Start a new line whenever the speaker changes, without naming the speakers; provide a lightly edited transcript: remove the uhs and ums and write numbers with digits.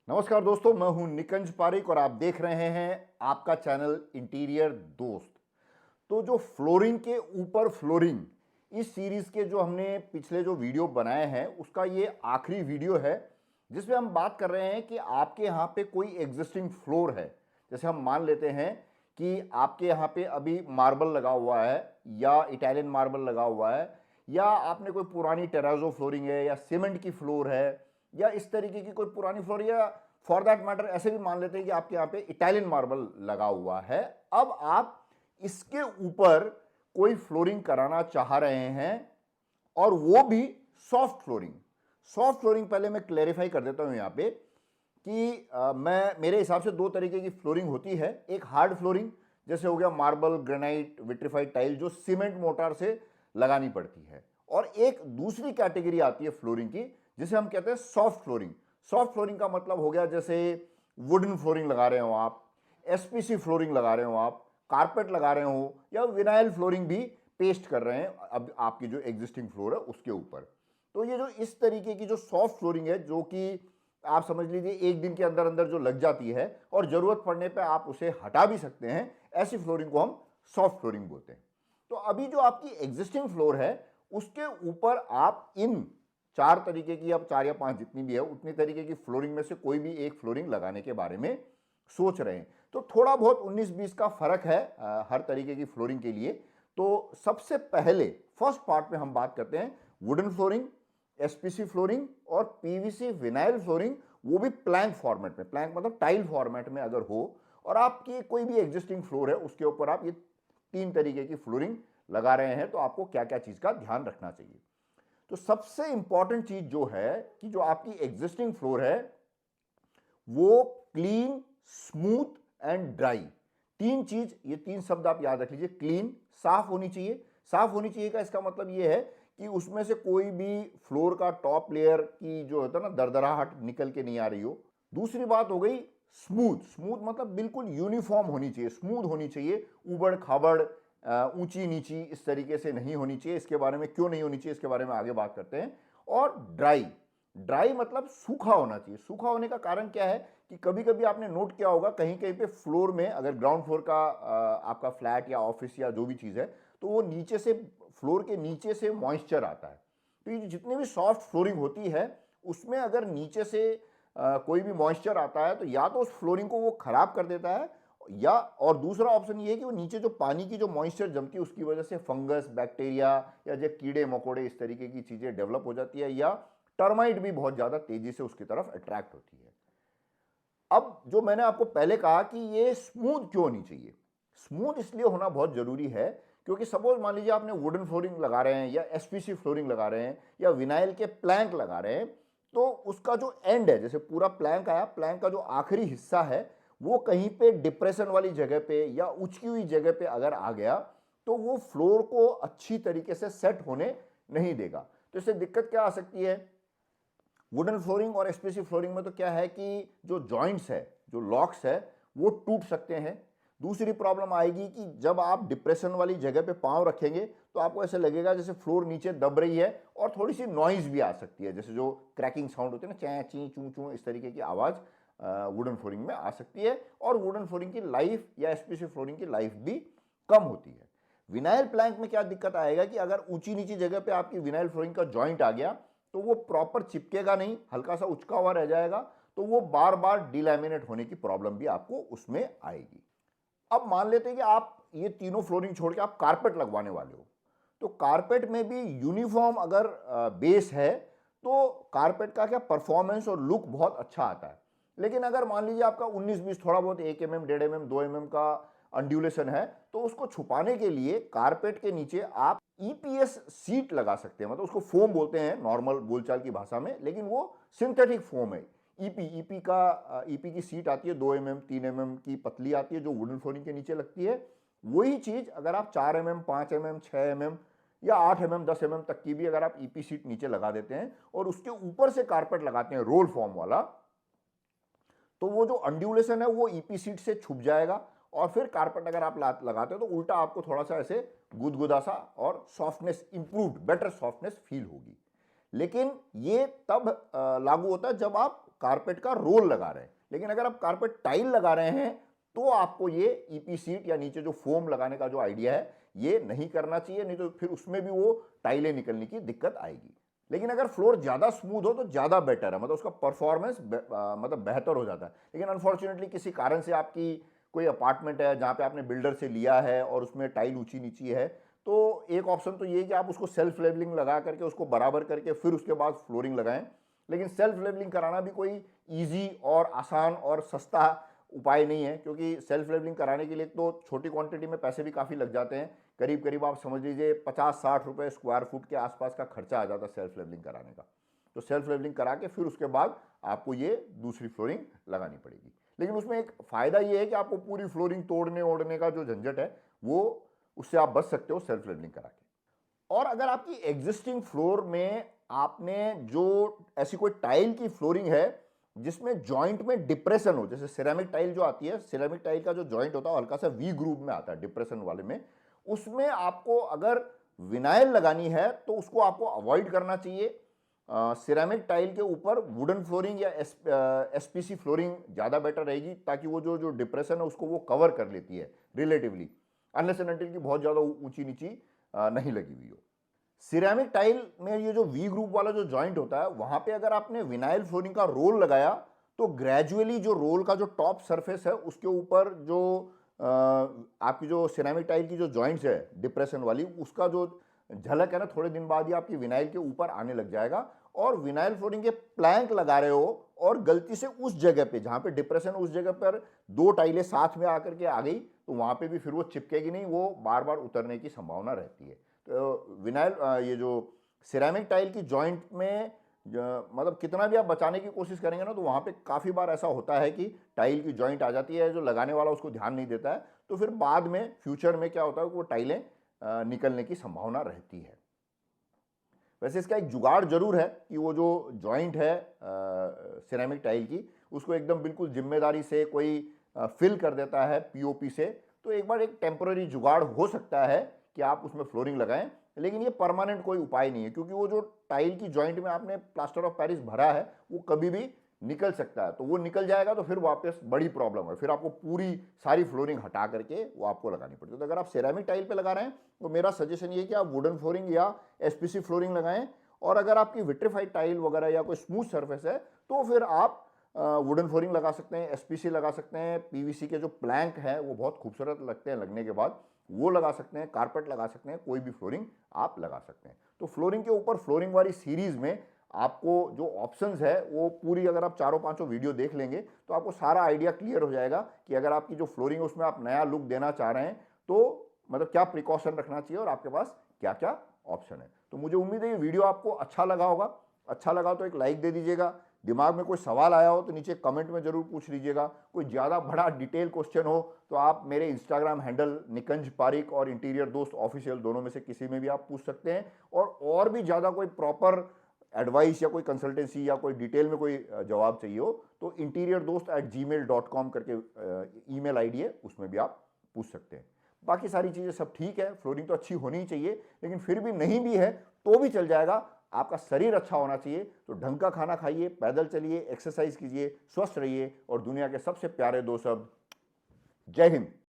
नमस्कार दोस्तों, मैं हूं निकंज पारिक और आप देख रहे हैं आपका चैनल इंटीरियर दोस्त। तो जो फ्लोरिंग के ऊपर फ्लोरिंग इस सीरीज के जो हमने पिछले जो वीडियो बनाए हैं उसका ये आखिरी वीडियो है, जिसमें हम बात कर रहे हैं कि आपके यहाँ पे कोई एग्जिस्टिंग फ्लोर है। जैसे हम मान लेते हैं कि आपके यहाँ पे अभी मार्बल लगा हुआ है या इटालियन मार्बल लगा हुआ है, या आपने कोई पुरानी टेराजो फ्लोरिंग है या सीमेंट की फ्लोर है या इस तरीके की कोई पुरानी फ्लोर, या फॉर दैट मैटर ऐसे भी मान लेते हैं कि आपके यहाँ पे इटालियन मार्बल लगा हुआ है। अब आप इसके ऊपर कोई फ्लोरिंग कराना चाह रहे हैं और वो भी सॉफ्ट फ्लोरिंग। सॉफ्ट फ्लोरिंग पहले मैं क्लेरिफाई कर देता हूं यहाँ पे कि मैं मेरे हिसाब से दो तरीके की फ्लोरिंग होती है। एक हार्ड फ्लोरिंग जैसे हो गया मार्बल, ग्रेनाइट, विट्रीफाइड टाइल जो सीमेंट मोटार से लगानी पड़ती है, और एक दूसरी कैटेगरी आती है फ्लोरिंग की जिसे हम कहते हैं सॉफ्ट फ्लोरिंग। सॉफ्ट फ्लोरिंग का मतलब हो गया जैसे वुडन फ्लोरिंग लगा रहे हो आप, एसपीसी फ्लोरिंग लगा रहे हो आप, कारपेट लगा रहे हो, या विनाइल फ्लोरिंग भी पेस्ट कर रहे हैं अब आपकी जो एग्जिस्टिंग फ्लोर है उसके ऊपर। तो ये जो इस तरीके की जो सॉफ्ट फ्लोरिंग है, जो कि आप समझ लीजिए एक दिन के अंदर अंदर जो लग जाती है और जरूरत पड़ने पे आप उसे हटा भी सकते हैं, ऐसी फ्लोरिंग को हम सॉफ्ट फ्लोरिंग बोलते हैं। तो अभी जो आपकी एग्जिस्टिंग फ्लोर है उसके ऊपर आप इन चार तरीके की, अब चार या पांच जितनी भी है उतनी तरीके की फ्लोरिंग में से कोई भी एक फ्लोरिंग लगाने के बारे में सोच रहे हैं। तो थोड़ा बहुत 19-20 का फर्क है हर तरीके की फ्लोरिंग के लिए। तो सबसे पहले फर्स्ट पार्ट में हम बात करते हैं वुडन फ्लोरिंग, एसपीसी फ्लोरिंग और पीवीसी विनाइल फ्लोरिंग, वो भी प्लैंक फॉर्मेट में। प्लैंक मतलब टाइल फॉर्मेट में अगर हो और आपकी कोई भी एग्जिस्टिंग फ्लोर है उसके ऊपर आप ये तीन तरीके की फ्लोरिंग लगा रहे हैं, तो आपको क्या क्या चीज का ध्यान रखना चाहिए। तो सबसे इंपॉर्टेंट चीज जो है कि जो आपकी एग्जिस्टिंग फ्लोर है वो क्लीन, स्मूथ एंड ड्राई, तीन चीज, ये तीन शब्द आप याद रख लीजिए। क्लीन, साफ होनी चाहिए। साफ होनी चाहिए का इसका मतलब ये है कि उसमें से कोई भी फ्लोर का टॉप लेयर की जो होता है ना दरदराहट निकल के नहीं आ रही हो। दूसरी बात हो गई स्मूथ। स्मूथ मतलब बिल्कुल यूनिफॉर्म होनी चाहिए, स्मूथ होनी चाहिए, उबड़ खाबड़, ऊंची नीची इस तरीके से नहीं होनी चाहिए। इसके बारे में क्यों नहीं होनी चाहिए इसके बारे में आगे बात करते हैं। और ड्राई, ड्राई मतलब सूखा होना चाहिए। सूखा होने का कारण क्या है कि कभी कभी आपने नोट किया होगा कहीं कहीं पे फ्लोर में, अगर ग्राउंड फ्लोर का आपका फ्लैट या ऑफिस या जो भी चीज है, तो वो नीचे से, फ्लोर के नीचे से मॉइस्चर आता है। तो ये जितनी भी सॉफ्ट फ्लोरिंग होती है उसमें अगर नीचे से कोई भी मॉइस्चर आता है तो या तो उस फ्लोरिंग को वो खराब कर देता है, या और दूसरा ऑप्शन ये है कि वो नीचे जो पानी की जो मॉइस्चर जमती है उसकी वजह से फंगस, बैक्टीरिया या जो कीड़े मकोड़े इस तरीके की चीजें डेवलप हो जाती है, या टर्माइट भी बहुत ज्यादा तेजी से उसकी तरफ अट्रैक्ट होती है। अब जो मैंने आपको पहले कहा कि ये स्मूथ क्यों होनी चाहिए, स्मूथ इसलिए होना बहुत जरूरी है क्योंकि सपोज मान लीजिए आपने वुडन फ्लोरिंग लगा रहे हैं या एसपीसी फ्लोरिंग लगा रहे हैं या विनाइल के प्लैंक लगा रहे हैं, तो उसका जो एंड है, जैसे पूरा प्लैंक आया, प्लैंक का जो आखिरी हिस्सा है वो कहीं पे डिप्रेशन वाली जगह पे या उचकी हुई जगह पे अगर आ गया तो वो फ्लोर को अच्छी तरीके से सेट होने नहीं देगा। तो इससे दिक्कत क्या आ सकती है, वुडन फ्लोरिंग और एसपीसी फ्लोरिंग में तो क्या है कि जो जॉइंट्स है, जो लॉक्स है, वो टूट सकते हैं। दूसरी प्रॉब्लम आएगी कि जब आप डिप्रेशन वाली जगह पे पांव रखेंगे तो आपको ऐसे लगेगा जैसे फ्लोर नीचे दब रही है, और थोड़ी सी नॉइज भी आ सकती है, जैसे जो क्रैकिंग साउंड होते हैं ना, चै ची चू चू, इस तरीके की आवाज वुडन फ्लोरिंग में आ सकती है। और वुडन फ्लोरिंग की लाइफ या एसपीसी फ्लोरिंग की लाइफ भी कम होती है। विनाइल प्लैंक में क्या दिक्कत आएगा कि अगर ऊंची नीची जगह पे आपकी विनाइल फ्लोरिंग का जॉइंट आ गया तो वो प्रॉपर चिपकेगा नहीं, हल्का सा उचका हुआ रह जाएगा, तो वो बार बार डिलैमिनेट होने की प्रॉब्लम भी आपको उसमें आएगी। अब मान लेते हैं कि आप ये तीनों फ्लोरिंग छोड़ के आप कारपेट लगवाने वाले हो, तो कारपेट में भी यूनिफॉर्म अगर बेस है तो कारपेट का क्या परफॉर्मेंस और लुक बहुत अच्छा आता है। लेकिन अगर मान लीजिए आपका 19-20 थोड़ा बहुत 1 mm, 1.5 mm, 2 mm का अंड्यूलेशन है, तो उसको छुपाने के लिए कारपेट के नीचे आप ईपीएस सीट लगा सकते हैं। मतलब उसको फोम बोलते हैं नॉर्मल बोलचाल की भाषा में, लेकिन वो सिंथेटिक फोम है। ईपी की सीट आती है 2 mm, 3 mm की पतली आती है जो वुडन फ्लोरिंग के नीचे लगती है। वही चीज अगर आप 4 mm, 5 mm, 6 mm या 8 mm, 10 mm तक की भी अगर आप ईपी सीट नीचे लगा देते हैं और उसके ऊपर से कारपेट लगाते हैं रोल फॉर्म वाला, तो वो जो अंड्यूलेशन है वो ईपी सीट से छुप जाएगा, और फिर कारपेट अगर आप लगाते हो तो उल्टा आपको थोड़ा सा ऐसे गुदगुदा सा और softness, improved better softness feel होगी। लेकिन ये तब लागू होता है जब आप कारपेट का रोल लगा रहे हैं। लेकिन अगर आप कारपेट टाइल लगा रहे हैं तो आपको ये ईपी सीट या नीचे जो फोम लगाने का जो आइडिया है ये नहीं करना चाहिए, नहीं तो फिर उसमें भी वो टाइलें निकलने की दिक्कत आएगी। लेकिन अगर फ्लोर ज़्यादा स्मूथ हो तो ज़्यादा बेटर है, मतलब उसका परफॉर्मेंस मतलब बेहतर हो जाता है। लेकिन अनफॉर्चुनेटली किसी कारण से आपकी कोई अपार्टमेंट है जहाँ पे आपने बिल्डर से लिया है और उसमें टाइल ऊंची नीची है, तो एक ऑप्शन तो ये है कि आप उसको सेल्फ लेवलिंग लगा करके उसको बराबर करके फिर उसके बाद फ्लोरिंग लगाएं। लेकिन सेल्फ लेवलिंग कराना भी कोई ईजी और आसान और सस्ता उपाय नहीं है, क्योंकि सेल्फ लेवलिंग कराने के लिए तो छोटी क्वांटिटी में पैसे भी काफ़ी लग जाते हैं। करीब करीब आप समझ लीजिए 50-60 रुपये स्क्वायर फुट के आसपास का खर्चा आ जाता है सेल्फ लेवलिंग कराने का। तो सेल्फ लेवलिंग करा के फिर उसके बाद आपको ये दूसरी फ्लोरिंग लगानी पड़ेगी। लेकिन उसमें एक फ़ायदा ये है कि आपको पूरी फ्लोरिंग तोड़ने ओढ़ने का जो झंझट है वो उससे आप बच सकते हो सेल्फ लेवलिंग करा के। और अगर आपकी एग्जिस्टिंग फ्लोर में आपने जो ऐसी कोई टाइल की फ्लोरिंग है जिसमें जॉइंट में डिप्रेशन हो, जैसे सिरेमिक टाइल जो आती है, सिरेमिक टाइल का जो जॉइंट होता है हल्का सा वी ग्रूव में आता है डिप्रेशन वाले में, उसमें आपको अगर विनाइल लगानी है तो उसको आपको अवॉइड करना चाहिए। सिरेमिक टाइल के ऊपर वुडन फ्लोरिंग या एसपीसी फ्लोरिंग ज़्यादा बेटर रहेगी, ताकि वो जो जो डिप्रेशन है उसको वो कवर कर लेती है रिलेटिवली, अनलेस एंड अनटिल की बहुत ज़्यादा ऊंची नीची नहीं लगी हुई हो। सिरेमिक टाइल में ये जो वी ग्रुप वाला जो जॉइंट होता है वहां पे अगर आपने विनाइल फ्लोरिंग का रोल लगाया तो ग्रेजुअली जो रोल का जो टॉप सरफेस है उसके ऊपर जो आपकी जो सिरेमिक टाइल की जो जॉइंट्स है डिप्रेशन वाली, उसका जो झलक है ना थोड़े दिन बाद ही आपकी विनाइल के ऊपर आने लग जाएगा। और विनाइल फ्लोरिंग के प्लैंक लगा रहे हो और गलती से उस जगह पे जहां पे डिप्रेशन उस जगह पर दो टाइलें साथ में आकर के आ गई तो वहां पे भी फिर वो चिपकेगी नहीं, वो बार बार उतरने की संभावना रहती है। तो विनाइल ये जो सिरेमिक टाइल की जॉइंट में मतलब कितना भी आप बचाने की कोशिश करेंगे ना तो वहाँ पे काफ़ी बार ऐसा होता है कि टाइल की जॉइंट आ जाती है, जो लगाने वाला उसको ध्यान नहीं देता है, तो फिर बाद में फ्यूचर में क्या होता है कि वो टाइलें निकलने की संभावना रहती है। वैसे इसका एक जुगाड़ जरूर है कि वो जो जॉइंट है सिरेमिक टाइल की उसको एकदम बिल्कुल जिम्मेदारी से कोई फिल कर देता है पीओपी से, तो एक बार एक टेम्पररी जुगाड़ हो सकता है कि आप उसमें फ्लोरिंग लगाएं। लेकिन ये परमानेंट कोई उपाय नहीं है, क्योंकि वो जो टाइल की जॉइंट में आपने प्लास्टर ऑफ पेरिस भरा है वो कभी भी निकल सकता है, तो वो निकल जाएगा तो फिर वापस बड़ी प्रॉब्लम है, फिर आपको पूरी सारी फ्लोरिंग हटा करके वो आपको लगानी पड़ती है। तो अगर आप सेरामिक टाइल पे लगा रहे हैं तो मेरा सजेशन ये है कि आप वुडन फ्लोरिंग या एसपीसी फ्लोरिंग लगाएं। और अगर आपकी विट्रीफाइड टाइल वगैरह या कोई स्मूथ सरफेस है तो फिर आप वुडन फ्लोरिंग लगा सकते हैं, एसपीसी लगा सकते हैं, पीवीसी के जो प्लैंक है वो बहुत खूबसूरत लगते हैं लगने के बाद, वो लगा सकते हैं, कारपेट लगा सकते हैं, कोई भी फ्लोरिंग आप लगा सकते हैं। तो फ्लोरिंग के ऊपर फ्लोरिंग वाली सीरीज में आपको जो ऑप्शंस है वो पूरी अगर आप चारों पांचों वीडियो देख लेंगे तो आपको सारा आइडिया क्लियर हो जाएगा कि अगर आपकी जो फ्लोरिंग है उसमें आप नया लुक देना चाह रहे हैं तो मतलब क्या प्रिकॉशन रखना चाहिए और आपके पास क्या क्या ऑप्शन है। तो मुझे उम्मीद है ये वीडियो आपको अच्छा लगा होगा। अच्छा लगा तो एक लाइक दे दीजिएगा। दिमाग में कोई सवाल आया हो तो नीचे कमेंट में जरूर पूछ लीजिएगा। कोई ज़्यादा बड़ा डिटेल क्वेश्चन हो तो आप मेरे इंस्टाग्राम हैंडल निकंज पारिक और इंटीरियर दोस्त ऑफिशियल दोनों में से किसी में भी आप पूछ सकते हैं। और भी ज़्यादा कोई प्रॉपर एडवाइस या कोई कंसल्टेंसी या कोई डिटेल में कोई जवाब चाहिए हो तो interiordost@gmail.com करके ईमेल आईडी है, उसमें भी आप पूछ सकते हैं। बाकी सारी चीज़ें सब ठीक है, फ्लोरिंग तो अच्छी होनी ही चाहिए, लेकिन फिर भी नहीं भी है तो भी चल जाएगा। आपका शरीर अच्छा होना चाहिए, तो ढंग का खाना खाइए, पैदल चलिए, एक्सरसाइज कीजिए, स्वस्थ रहिए और दुनिया के सबसे प्यारे दो शब्द जय हिंद।